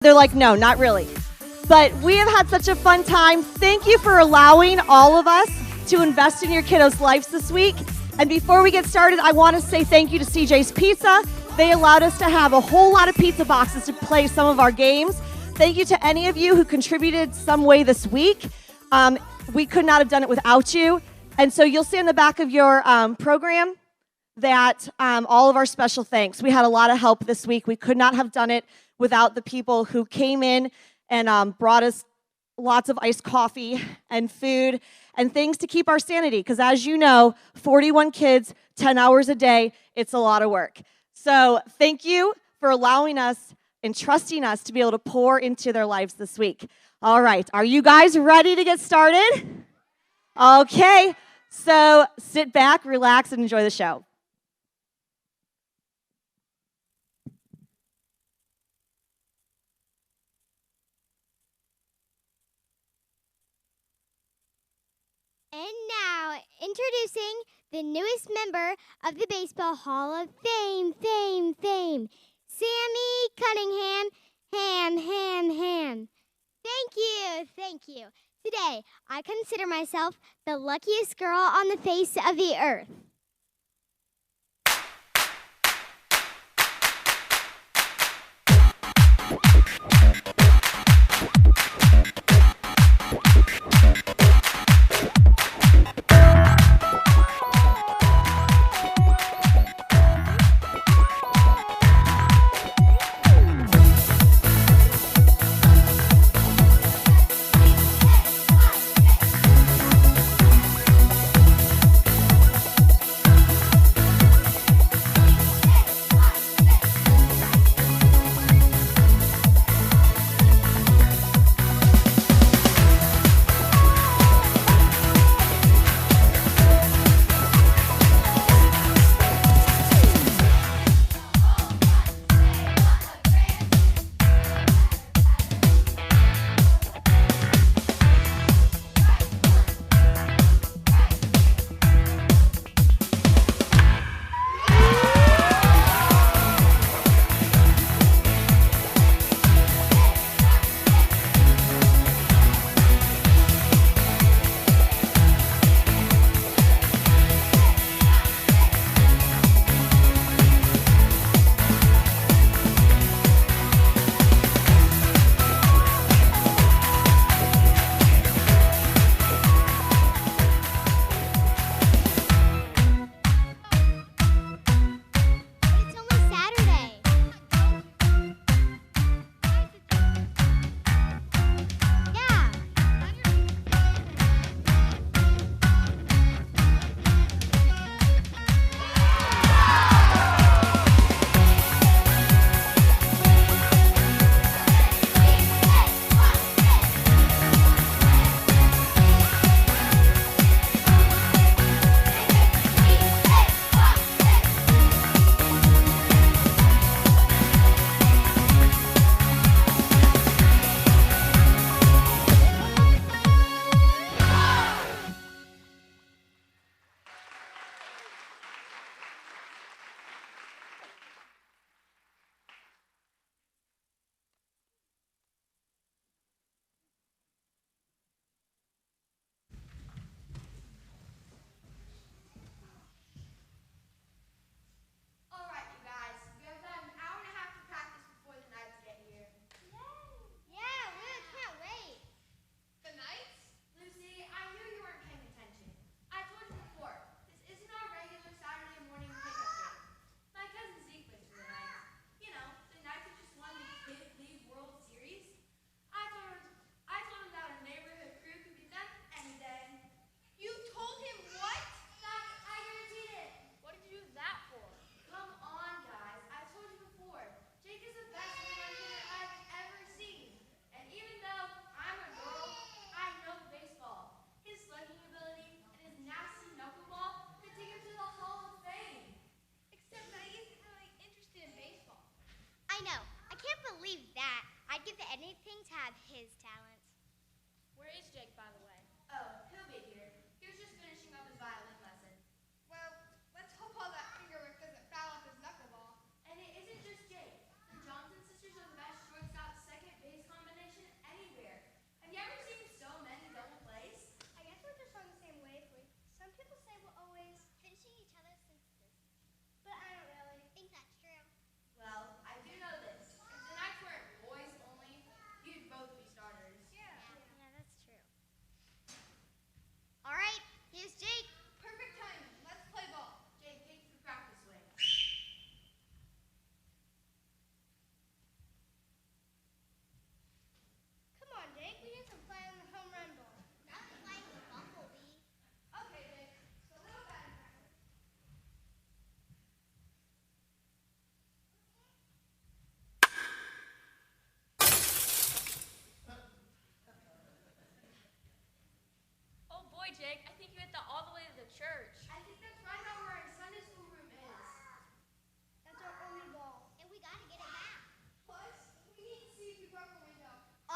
They're like, no, not really. But we have had such a fun time. Thank you for allowing all of us to invest in your kiddos' lives this week. And before we get started, I want to say thank you to CJ's Pizza. They allowed us to have a whole lot of pizza boxes to play some of our games. Thank you to any of you who contributed some way this week. We could not have done it without you. And so you'll see in the back of your program that all of our special thanks. We had a lot of help this week. We could not have done it without the people who came in and brought us lots of iced coffee and food and things to keep our sanity. Because as you know, 41 kids, 10 hours a day, it's a lot of work. So thank you for allowing us and trusting us to be able to pour into their lives this week. All right, are you guys ready to get started? Okay, so sit back, relax, and enjoy the show. And now, introducing the newest member of the Baseball Hall of Fame, Sammy Cunningham, Han. Thank you. Today, I consider myself the luckiest girl on the face of the earth.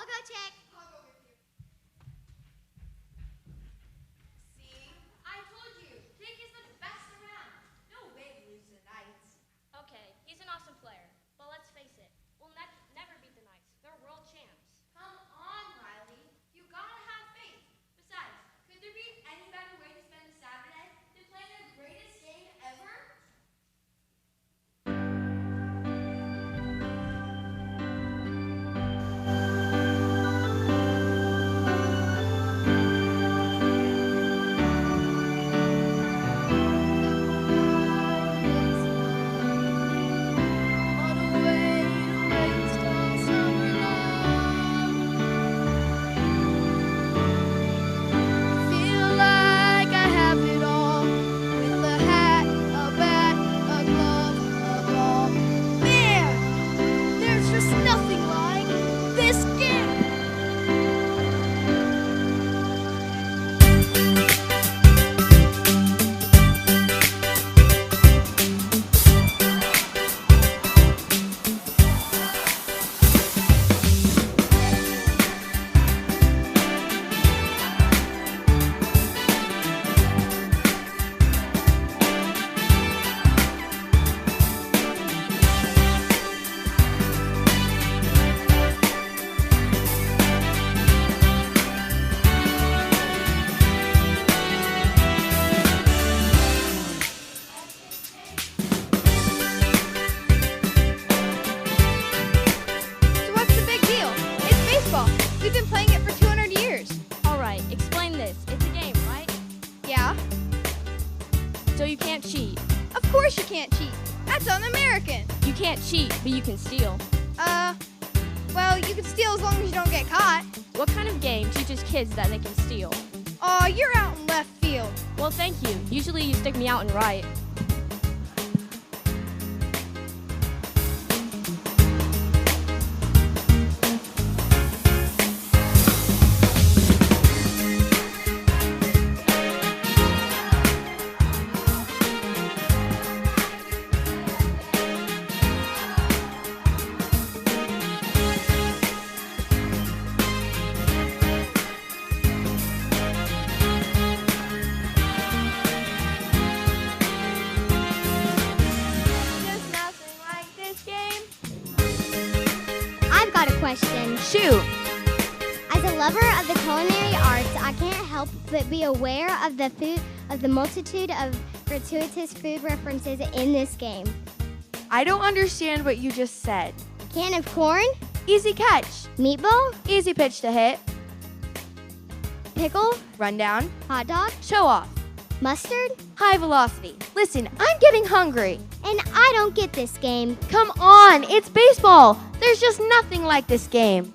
I'll go check. See? I told you. Jake is the best around. No way we lose the Knights. Okay, he's an awesome player. But let's face it, we'll never beat the Knights. They're world champs. Come on, Riley. You gotta have faith. Besides, could there be any better way to spend a Saturday than playing the greatest game ever? So you can't cheat. Of course you can't cheat. That's un-American. You can't cheat, but you can steal. Well, you can steal as long as you don't get caught. What kind of game teaches kids that they can steal? Aw, you're out in left field. Well, thank you. Usually you stick me out in right. Question. Shoot. As a lover of the culinary arts, I can't help but be aware of the multitude of gratuitous food references in this game. I don't understand what you just said. Can of corn, Easy catch. meatball, Easy pitch to hit. pickle, Rundown. hot dog, Show off. mustard, High velocity. Listen, I'm getting hungry. and I don't get this game. Come on, it's baseball. There's just nothing like this game.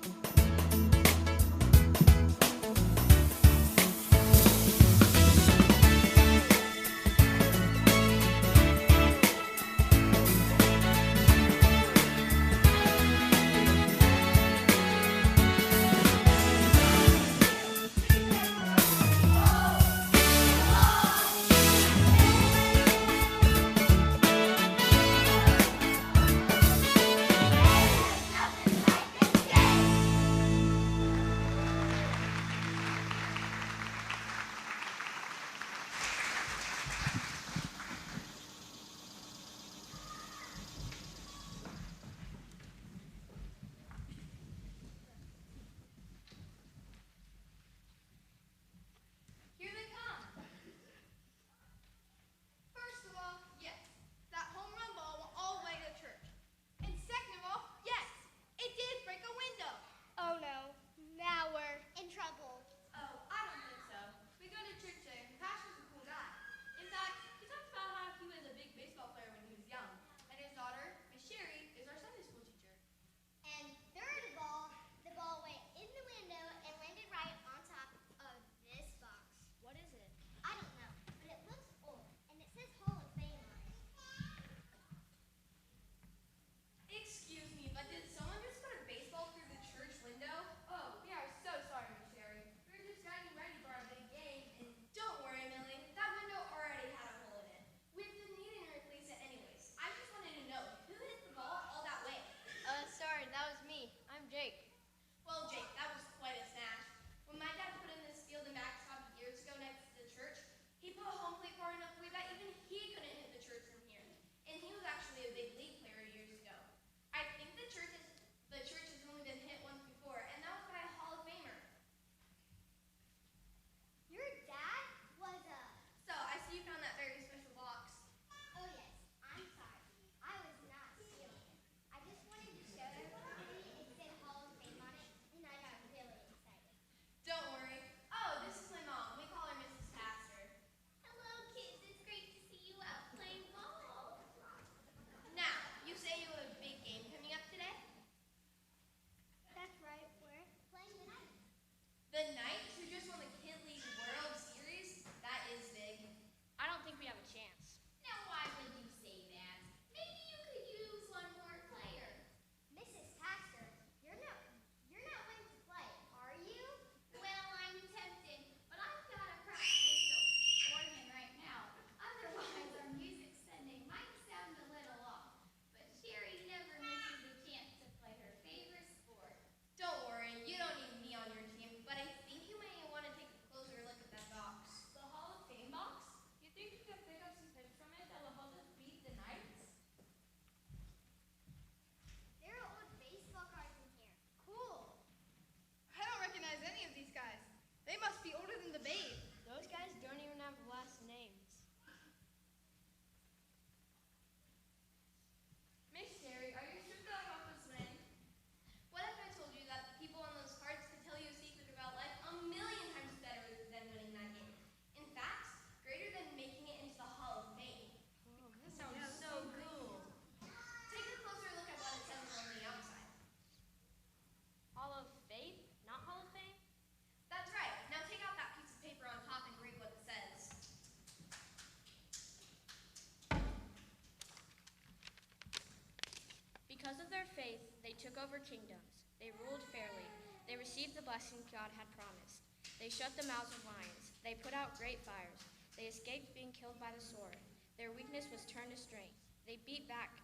took over kingdoms. They ruled fairly. They received the blessings God had promised. They shut the mouths of lions. They put out great fires. They escaped being killed by the sword. Their weakness was turned to strength. They beat back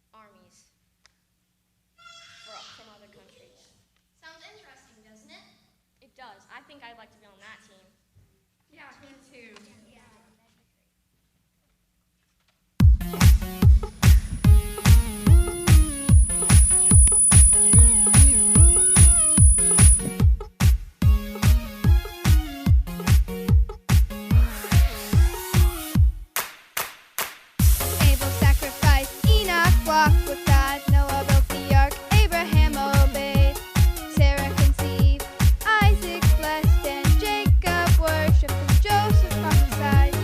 armies from other countries. Sounds interesting, doesn't it? It does. I think I'd like to be on that team. Yeah, me too. Abel sacrificed, Enoch walked with God, Noah built the ark, Abraham obeyed, Sarah conceived, Isaac blessed, and Jacob worshipped, and Joseph prophesied.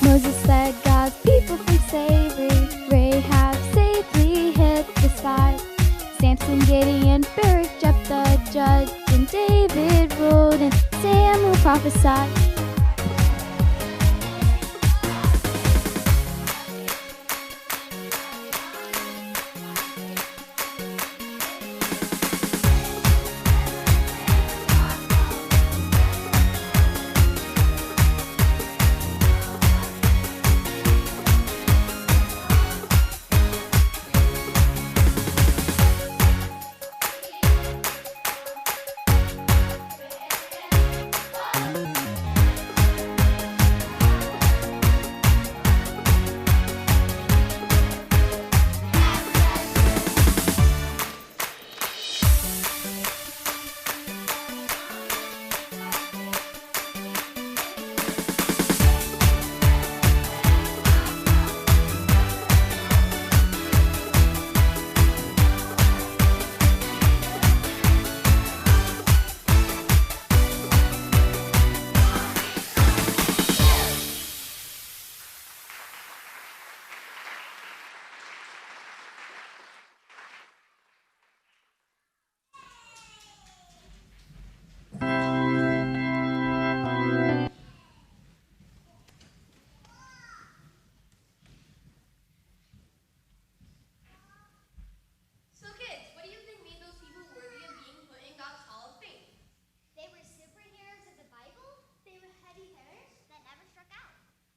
Moses led God's people from slavery. Rahab safely hid the spies. Samson, Gideon, Barak, Jephthah, judge, and David ruled, and Samuel prophesied. So kids, what do you think made those people worthy of being put in God's Hall of Fame? They were superheroes of the Bible. They were heavy hitters that never struck out.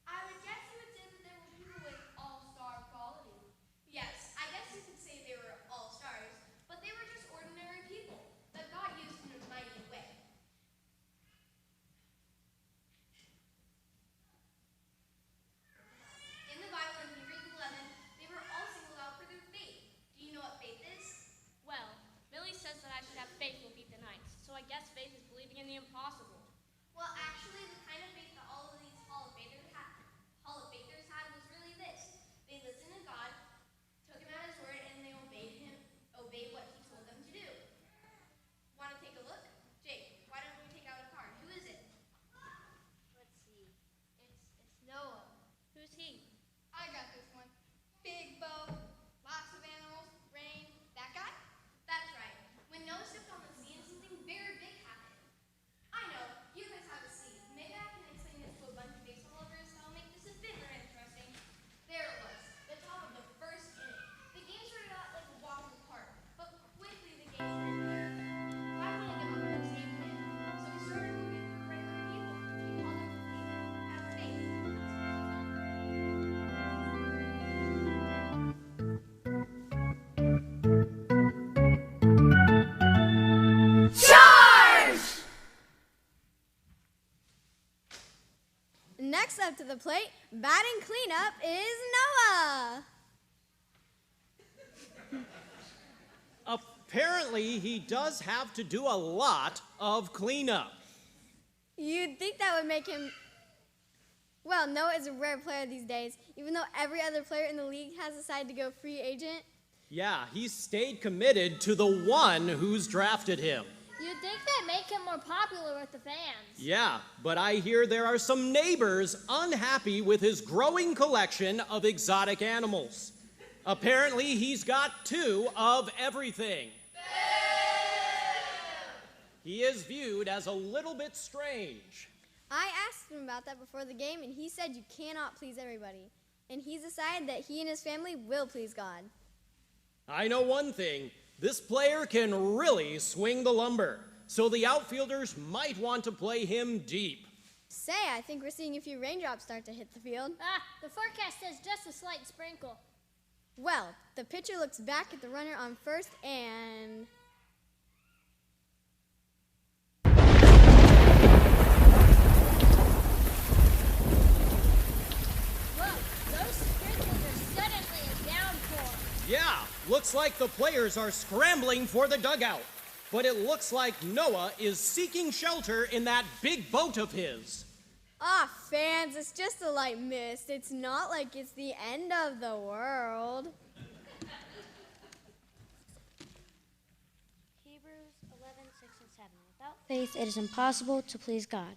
I would guess you would say that there were people with all-star quality. Yes, I guess you could say they were all-stars, but they were just ordinary people that God used in a mighty way. In the Bible, in Hebrews 11, they were all singled out for their faith. Do you know what faith is? Well, Millie says that I should have faith will beat the knights, so I guess faith is believing in the impossible. Well, actually, the kind of faith that all of these Hall of Faithers had was really this. They listened to God, took him at his word, and they obeyed what he told them to do. Want to take a look? Jake, why don't we take out a card? Who is it? Let's see. It's Noah. Who's he? I got this one. Big bow, lots of animals, rain. That guy? That's right. When Noah stepped on the scene, something very big happened. I know, you guys have a seat. Maybe I can explain this to a bunch of baseball lovers that'll make this a bit more interesting. There it was, the top of the first inning. The game started out like a walk in the park, but quickly the game turned better. I want to give up on the same kid, so we started rooting for regular people. We called them as faith. Next up to the plate, batting cleanup is Noah. Apparently, he does have to do a lot of cleanup. You'd think that would make him... Well, Noah is a rare player these days. Even though every other player in the league has decided to go free agent, Yeah, he stayed committed to the one who's drafted him. You'd think that'd make him more popular with the fans. Yeah, but I hear there are some neighbors unhappy with his growing collection of exotic animals. Apparently, he's got 2 of everything. He is viewed as a little bit strange. I asked him about that before the game, and he said you cannot please everybody. And he's decided that he and his family will please God. I know one thing. This player can really swing the lumber, so the outfielders might want to play him deep. Say, I think we're seeing a few raindrops start to hit the field. The forecast says just a slight sprinkle. Well, the pitcher looks back at the runner on first and... Whoa, those sprinkles are suddenly a downpour. Yeah, looks like the players are scrambling for the dugout. But it looks like Noah is seeking shelter in that big boat of his. Ah, fans, it's just a light mist. It's not like it's the end of the world. Hebrews 11:6 and 7. Without faith, it is impossible to please God.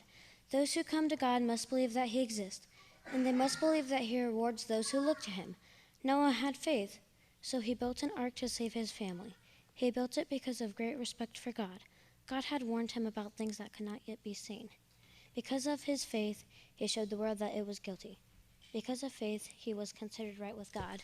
Those who come to God must believe that he exists, and they must believe that he rewards those who look to him. Noah had faith, so he built an ark to save his family. He built it because of great respect for God. God had warned him about things that could not yet be seen. Because of his faith, he showed the world that it was guilty. Because of faith, he was considered right with God.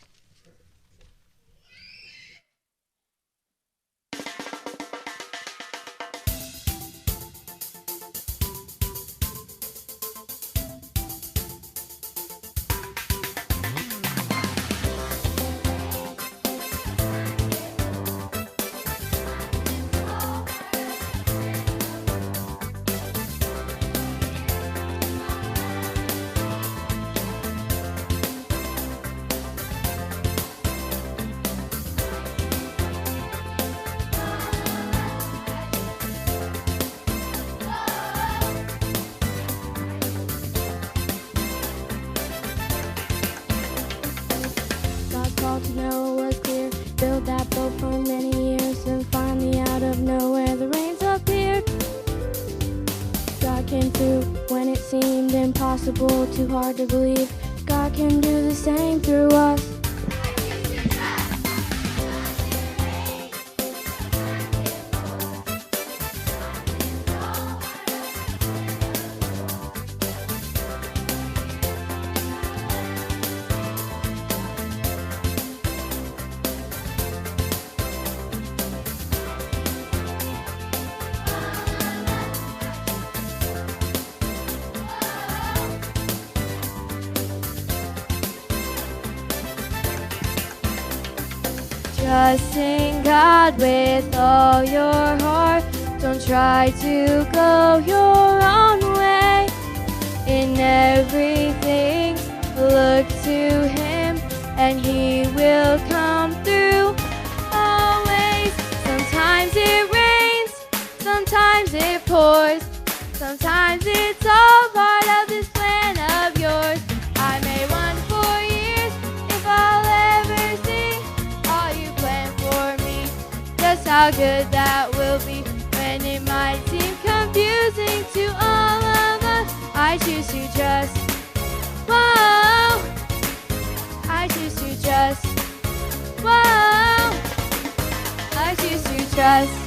God's call to Noah was clear. Build that boat for many years, and finally out of nowhere the rains appeared. God came through when it seemed impossible, too hard to believe. God can do the same through us. Trust in God with all your heart. Don't try to go your own way. In everything, look to him, and he will come through always. Sometimes it rains, sometimes it pours, sometimes it's all part of this plan of yours. I may run for years if I'll ever see all you plan for me. Just how good that will be when it might seem confusing to all of us. I choose to trust. Whoa, I choose to trust. Whoa, I choose to trust.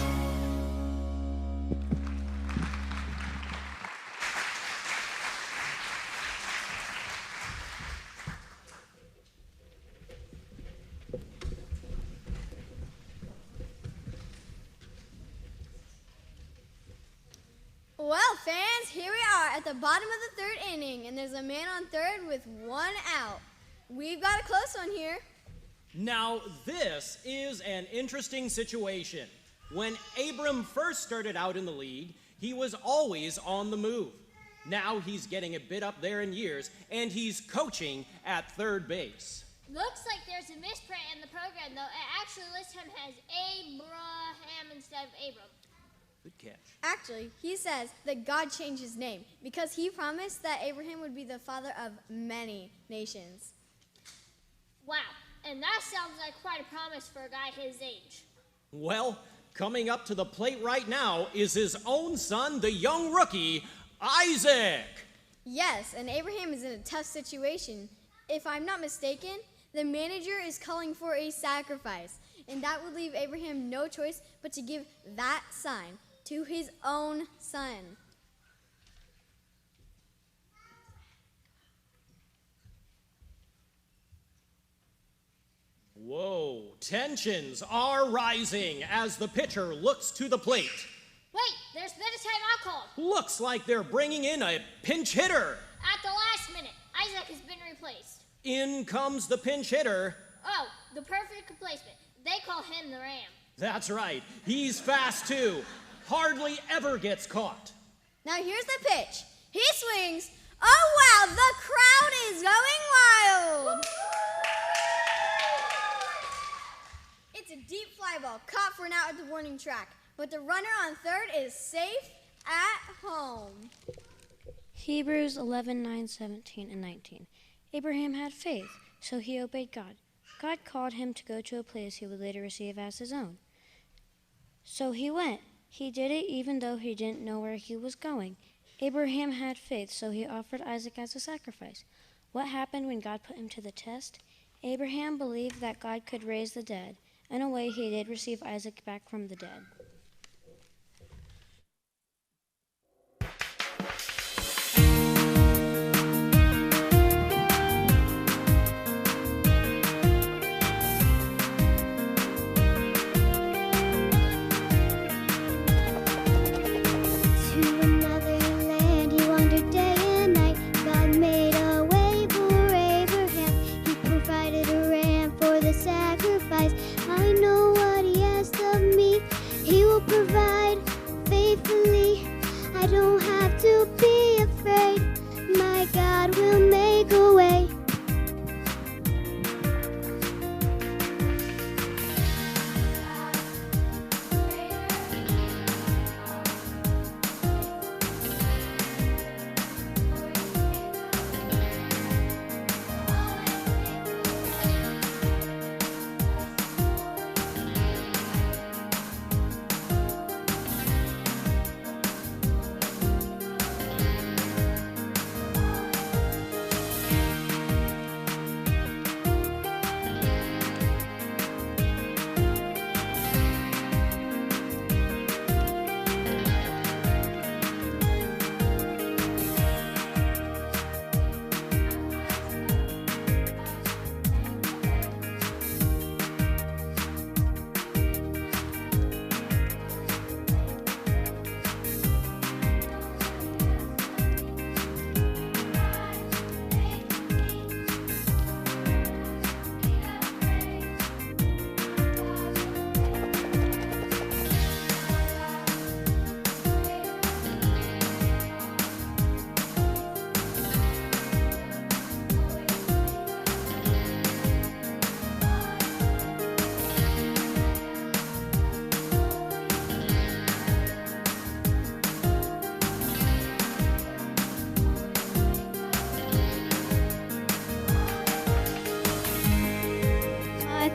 Well, fans, here we are at the bottom of the third inning, and there's a man on third with 1 out. We've got a close one here. Now, this is an interesting situation. When Abram first started out in the league, he was always on the move. Now he's getting a bit up there in years, and he's coaching at third base. Looks like there's a misprint in the program, though. It actually lists him as Abraham instead of Abram. Good catch. Actually, he says that God changed his name because he promised that Abraham would be the father of many nations. Wow. And that sounds like quite a promise for a guy his age. Well, coming up to the plate right now is his own son, the young rookie, Isaac. Yes, and Abraham is in a tough situation. If I'm not mistaken, the manager is calling for a sacrifice, and that would leave Abraham no choice but to give that sign to his own son. Whoa, tensions are rising as the pitcher looks to the plate. Wait, there's been a timeout called. Looks like they're bringing in a pinch hitter. At the last minute, Isaac has been replaced. In comes the pinch hitter. Oh, the perfect replacement. They call him the Ram. That's right, he's fast too. Hardly ever gets caught. Now here's the pitch. He swings. Oh wow, the crowd is going wild. It's a deep fly ball caught for an out at the warning track, but the runner on third is safe at home. Hebrews 11:9, 17, and 19. Abraham had faith, so he obeyed God. God called him to go to a place he would later receive as his own. So he went. He did it even though he didn't know where he was going. Abraham had faith, so he offered Isaac as a sacrifice. What happened when God put him to the test? Abraham believed that God could raise the dead. In a way, he did receive Isaac back from the dead.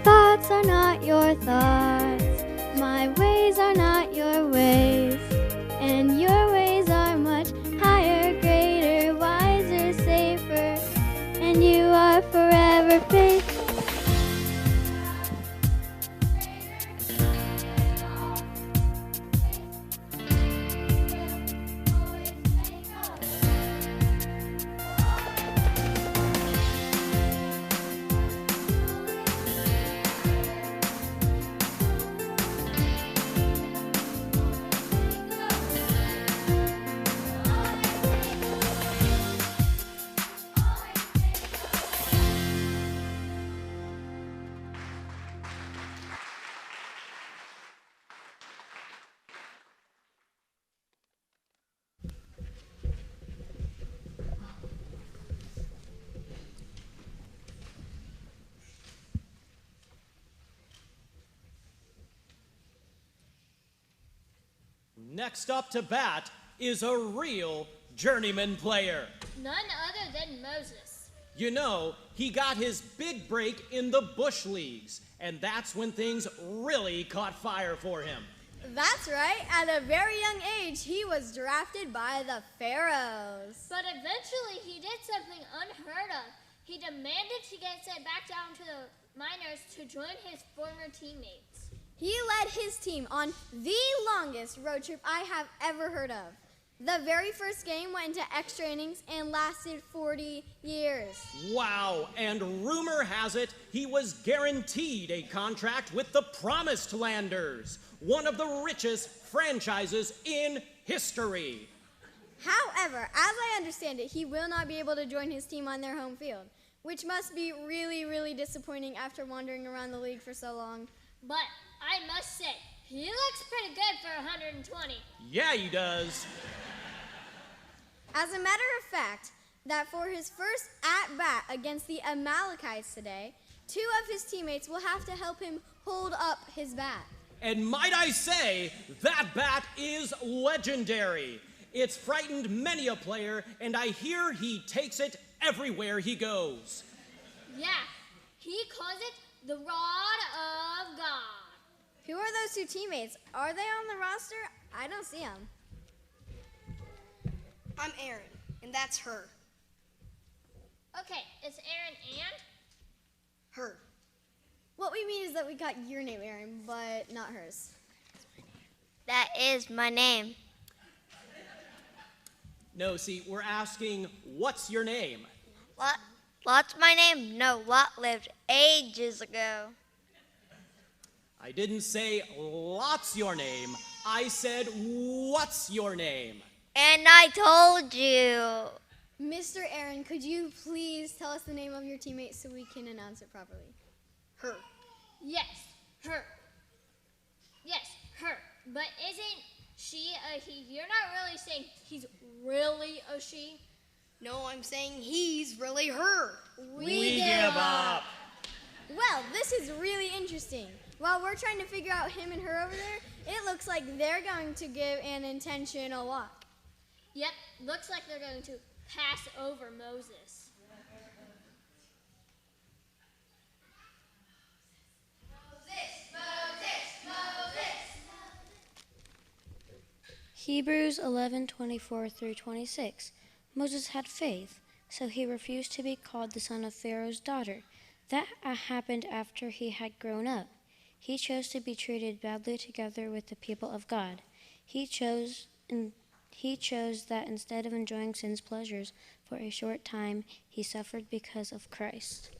thoughts are not your thoughts, my ways are not your ways, and your ways are much higher, greater, wiser, safer, and you are forever faithful. Next up to bat is a real journeyman player. None other than Moses. You know, he got his big break in the Bush Leagues, and that's when things really caught fire for him. That's right. At a very young age, he was drafted by the Pharaohs. But eventually he did something unheard of. He demanded to get sent back down to the minors to join his former teammates. He led his team on the longest road trip I have ever heard of. The very first game went into extra innings and lasted 40 years. Wow, and rumor has it he was guaranteed a contract with the Promised Landers, one of the richest franchises in history. However, as I understand it, he will not be able to join his team on their home field, which must be really, really disappointing after wandering around the league for so long. But I must say, he looks pretty good for 120. Yeah, he does. As a matter of fact, that for his first at-bat against the Amalekites today, 2 of his teammates will have to help him hold up his bat. And might I say, that bat is legendary. It's frightened many a player, and I hear he takes it everywhere he goes. Yeah, he calls it the Rod of God. Who are those 2 teammates? Are they on the roster? I don't see them. I'm Aaron, and that's her. Okay, it's Aaron and? Her. What we mean is that we got your name, Aaron, but not hers. That is my name. No, see, we're asking, what's your name? What's my name? No, Lot lived ages ago. I didn't say Lot's your name. I said, what's your name? And I told you. Mr. Aaron, could you please tell us the name of your teammate so we can announce it properly? Her. Yes, her. Yes, her. But isn't she a he? You're not really saying he's really a she? No, I'm saying he's really her. We give up. Well, this is really interesting. While we're trying to figure out him and her over there, it looks like they're going to give an intentional walk. Yep, looks like they're going to pass over Moses. Hebrews 11:24 through 26. Moses had faith, so he refused to be called the son of Pharaoh's daughter. That happened after he had grown up. He chose to be treated badly together with the people of God. He chose that instead of enjoying sin's pleasures for a short time, he suffered because of Christ.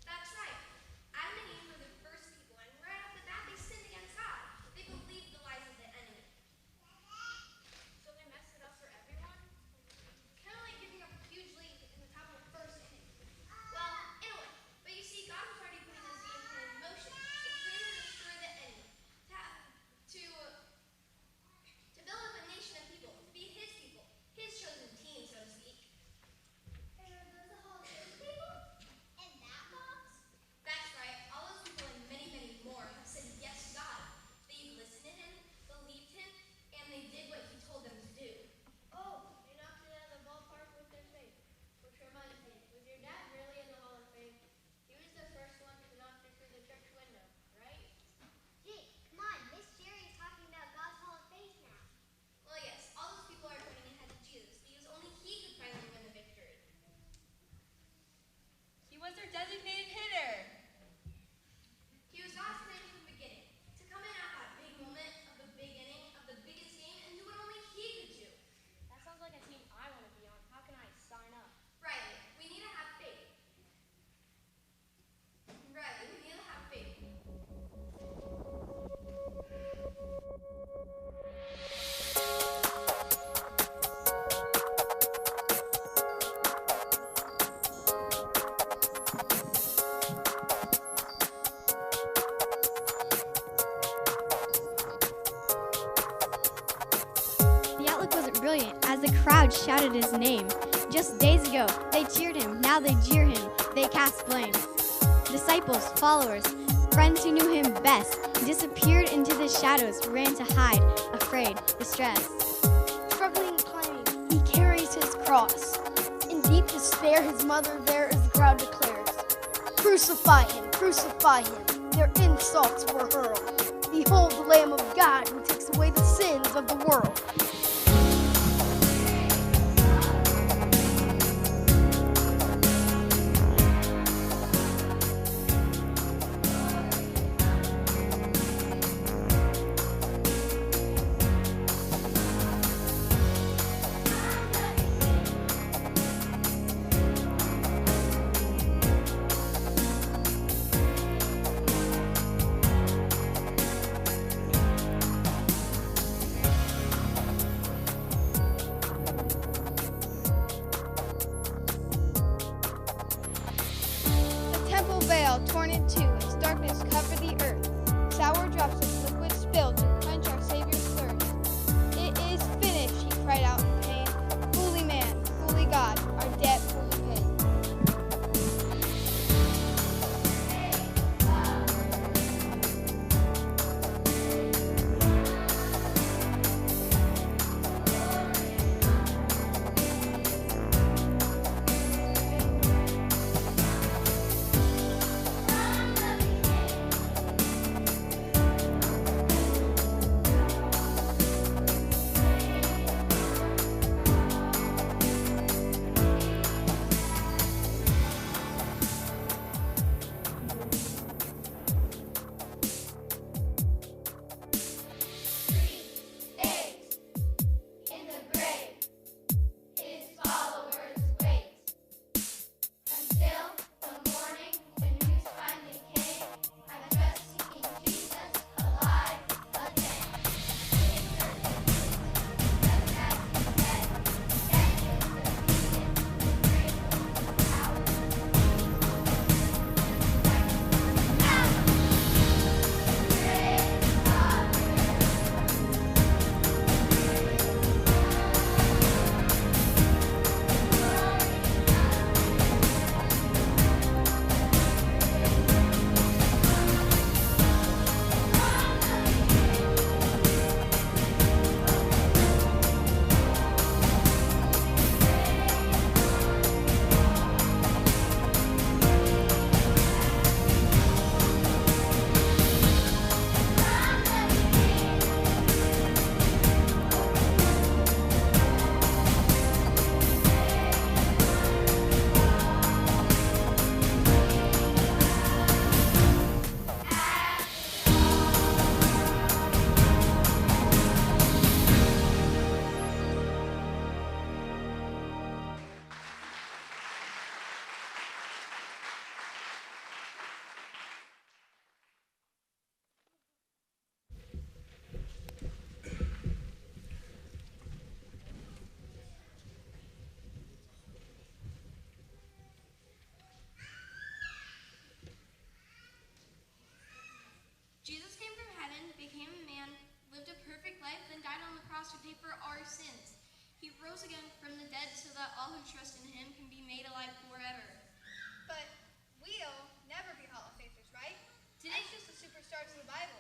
That's right. Adam and Eve were the first people, and right off the bat, the crowd shouted his name. Just days ago, they cheered him, now they jeer him, they cast blame. Disciples, followers, friends who knew him best, disappeared into the shadows, ran to hide, afraid, distressed. Struggling and climbing, he carries his cross. In deep despair, his mother there as the crowd declares, crucify him, their insults were hurled. Behold the Lamb of God who takes away the sins of the world. Torn in two as darkness covered the earth. Sour drops of liquid spilled to quench our Savior's thirst. It is finished, he cried out in pain. Fully man, fully God, our debt fully paid. Jesus came from heaven, became a man, lived a perfect life, then died on the cross to pay for our sins. He rose again from the dead so that all who trust in him can be made alive forever. But we'll never be Hall of Famers, right? That's just the superstars of the Bible.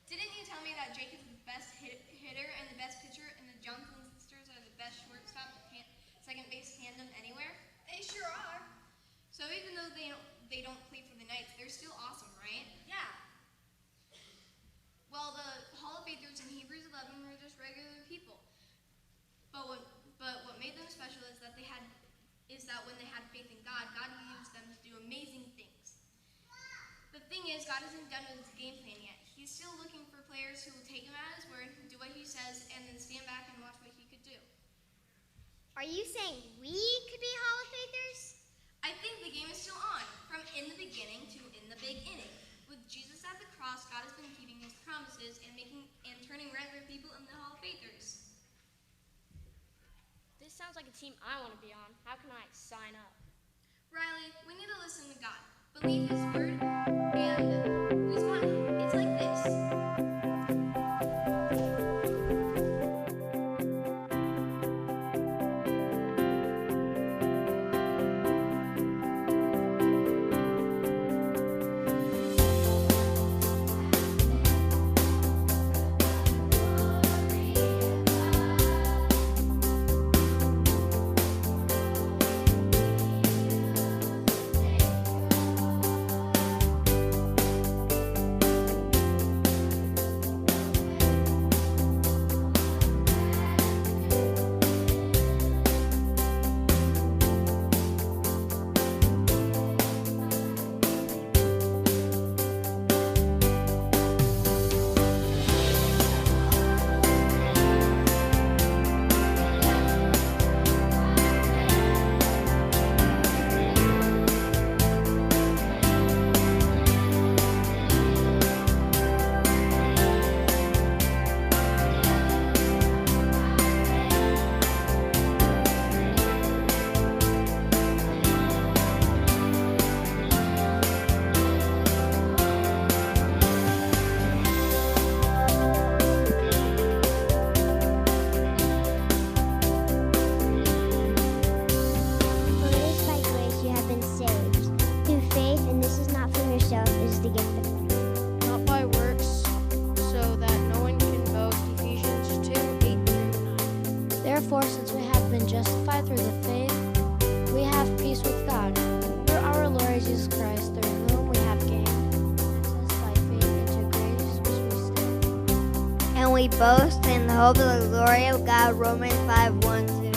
Didn't you tell me that Jake is the best hitter and the best pitcher, and the Johnson sisters are the best shortstop, second base tandem anywhere? They sure are. So even though they don't play for the Knights, they're still awesome, right? Yeah. Well, the Hall of Faithers in Hebrews 11 were just regular people. But what made them special is that when they had faith in God, God used them to do amazing things. The thing is, God isn't done with his game plan yet. He's still looking for players who will take him at his word, do what he says, and then stand back and watch what he could do. Are you saying we could be Hall of Faithers? I think the game is still on, from in the beginning to in the big inning. With Jesus at the cross, God has been keeping his promises and turning regular people into Hall of Faithers. This sounds like a team I want to be on. How can I sign up? Riley, we need to listen to God, believe his word, and respond. It's like this. we boast in the hope of the glory of God. Romans 5:1-2.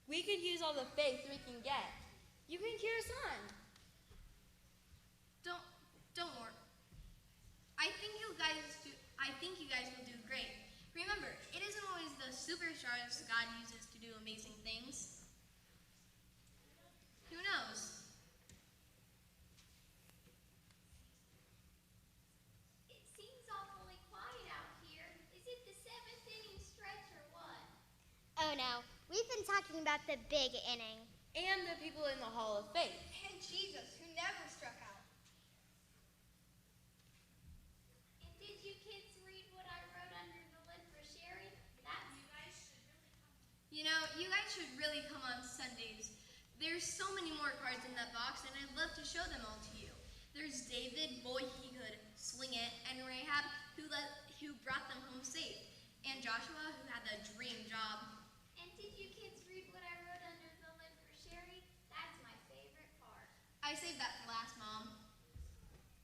We could use all the faith we can get. You can cheer us on. Don't worry. I think you guys will do great. Remember, it isn't always the superstars God uses to do amazing things. Who knows? It seems awfully quiet out here. Is it the 7th inning stretch or what? Oh no, we've been talking about the big inning. And the people in the Hall of Faith. And Jesus, who never struck out. And did you kids read what I wrote under the lid for Sherry? You guys should really come on Sundays. There's so many more cards in that box, and I'd love to show them all to you. There's David, boy he could swing it, and Rahab, who brought them home safe, and Joshua, who had the dream job. And did you kids read what I wrote under the lid for Sherry? That's my favorite part. I saved that for last, Mom.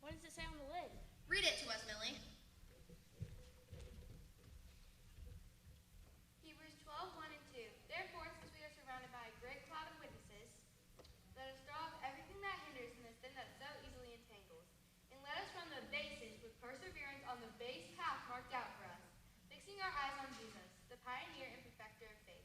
What does it say on the lid? Read it to us, Millie. Hebrews 12:1-2. Therefore, since we are surrounded by a great cloud of witnesses, let us throw off everything that hinders and the sin that so easily entangles, and let us run the bases with perseverance on the base path marked out for us, fixing our eyes on Jesus, the pioneer and perfecter of faith.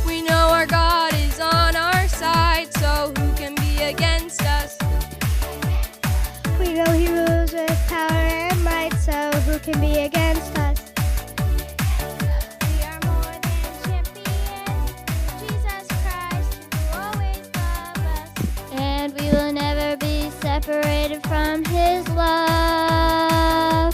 We know our God is on our side, so who can be against us? We know he rules with power and might, so who can be against us? We are more than champions, Jesus Christ, who always loves us. And we will never be separated from his love.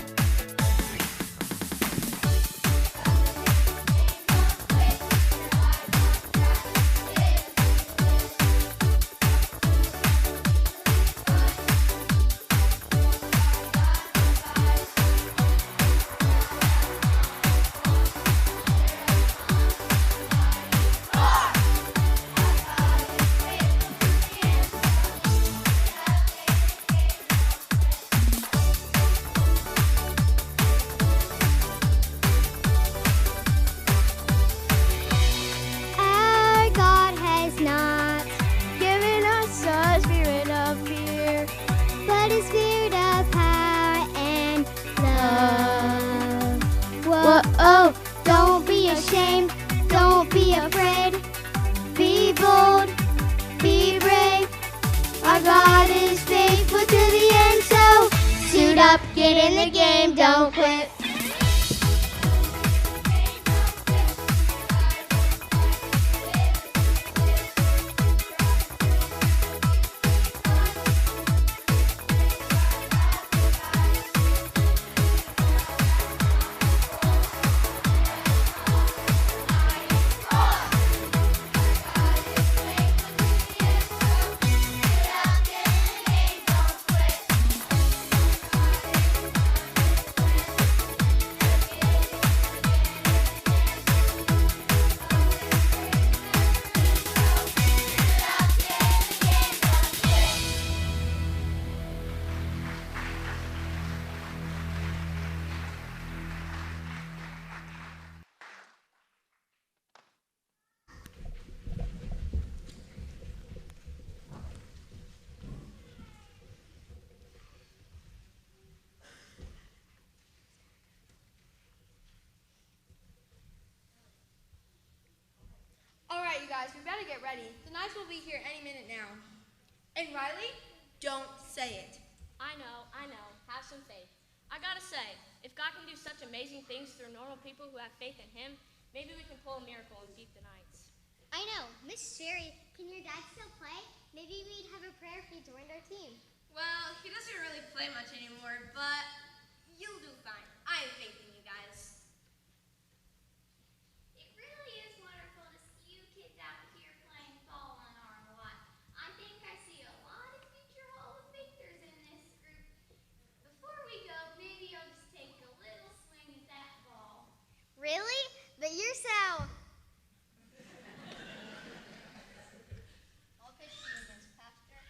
up, get in the game, don't quit. All right, you guys, we better get ready. The knights will be here any minute now. And Riley, don't say it. I know. Have some faith. I gotta say, if God can do such amazing things through normal people who have faith in Him, maybe we can pull a miracle and beat the Knights. I know. Miss Sherry, can your dad still play? Maybe we'd have a prayer if he joined our team. Well, he doesn't really play much anymore, but you'll do fine. I have faith in you guys. It really is wonderful to see you kids out here playing ball on our lot. I think I see a lot of future Hall of Famers in this group. Before we go, maybe I'll just take a little swing at that ball. Really? But you're so... I'll pitch you against Pastor.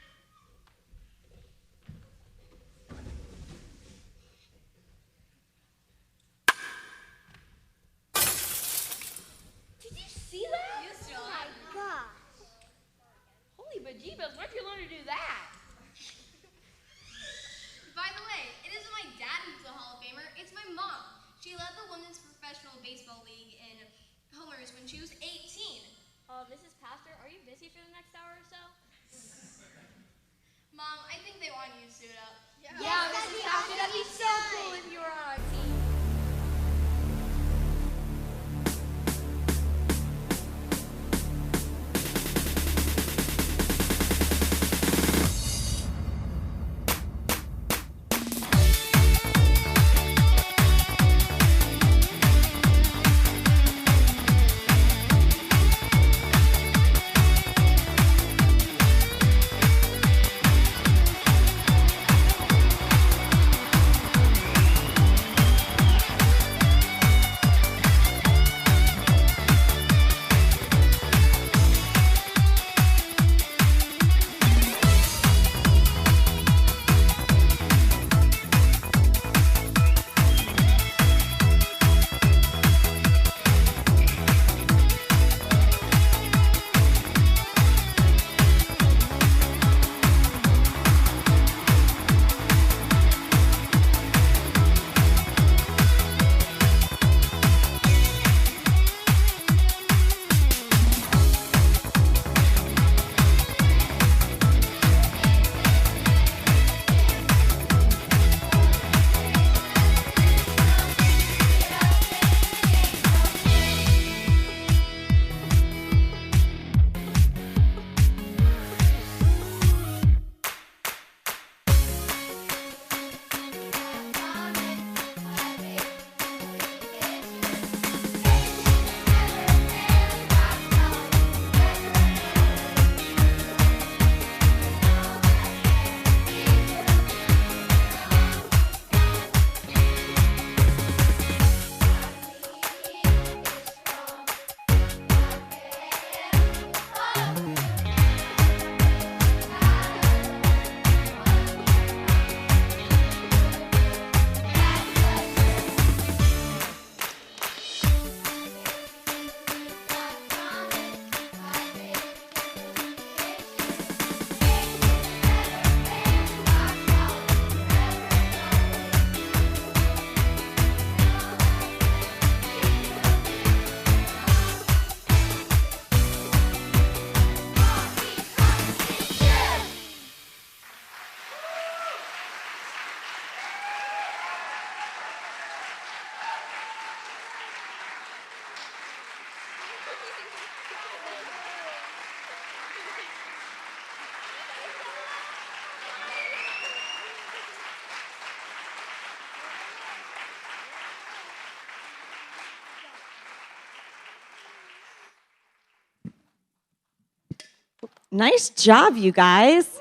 Nice job, you guys.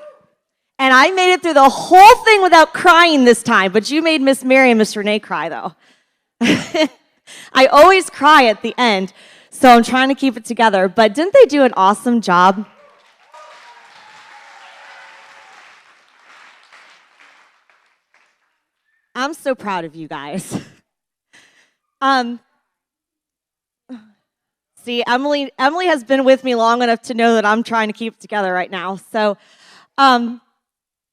And I made it through the whole thing without crying this time, but you made Miss Mary and Miss Renee cry, though. I always cry at the end, so I'm trying to keep it together. But didn't they do an awesome job? I'm so proud of you guys. See, Emily has been with me long enough to know that I'm trying to keep it together right now. So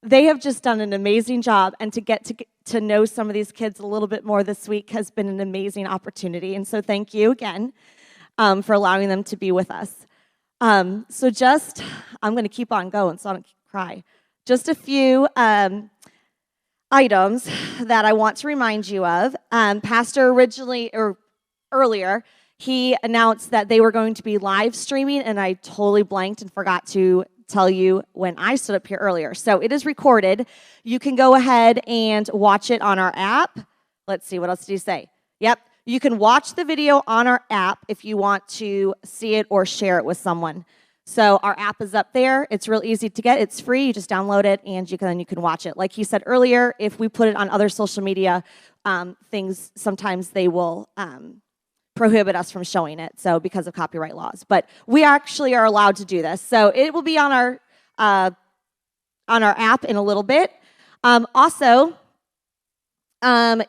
they have just done an amazing job, and to get to know some of these kids a little bit more this week has been an amazing opportunity. And so thank you again for allowing them to be with us. I'm going to keep on going so I don't cry. Just a few items that I want to remind you of. Pastor earlier, he announced that they were going to be live streaming, and I totally blanked and forgot to tell you when I stood up here earlier. So it is recorded. You can go ahead and watch it on our app. Let's see, what else did he say? Yep, you can watch the video on our app if you want to see it or share it with someone. So our app is up there. It's real easy to get. It's free. You just download it, and you can watch it. Like he said earlier, if we put it on other social media things, sometimes they will prohibit us from showing it, so because of copyright laws. But we actually are allowed to do this. So it will be on our app in a little bit.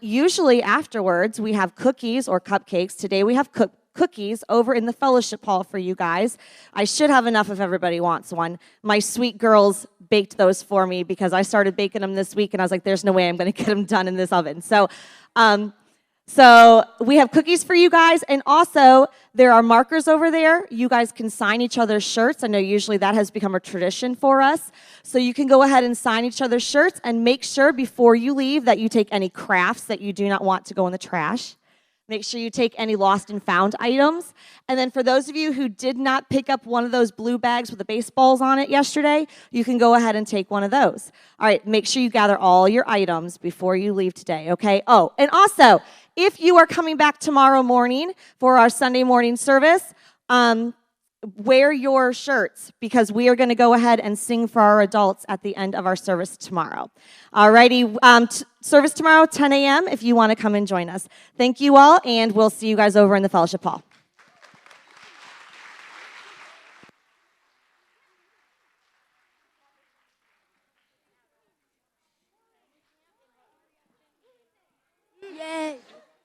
Usually afterwards, we have cookies or cupcakes. Today we have cookies over in the fellowship hall for you guys. I should have enough if everybody wants one. My sweet girls baked those for me because I started baking them this week, and I was like, there's no way I'm going to get them done in this oven. So we have cookies for you guys, and also there are markers over there. You guys can sign each other's shirts. I know usually that has become a tradition for us. So you can go ahead and sign each other's shirts, and make sure before you leave that you take any crafts that you do not want to go in the trash. Make sure you take any lost and found items. And then for those of you who did not pick up one of those blue bags with the baseballs on it yesterday, you can go ahead and take one of those. All right, make sure you gather all your items before you leave today, okay? Oh, and also, if you are coming back tomorrow morning for our Sunday morning service, wear your shirts because we are going to go ahead and sing for our adults at the end of our service tomorrow. All righty, service tomorrow, 10 a.m. if you want to come and join us. Thank you all, and we'll see you guys over in the fellowship hall.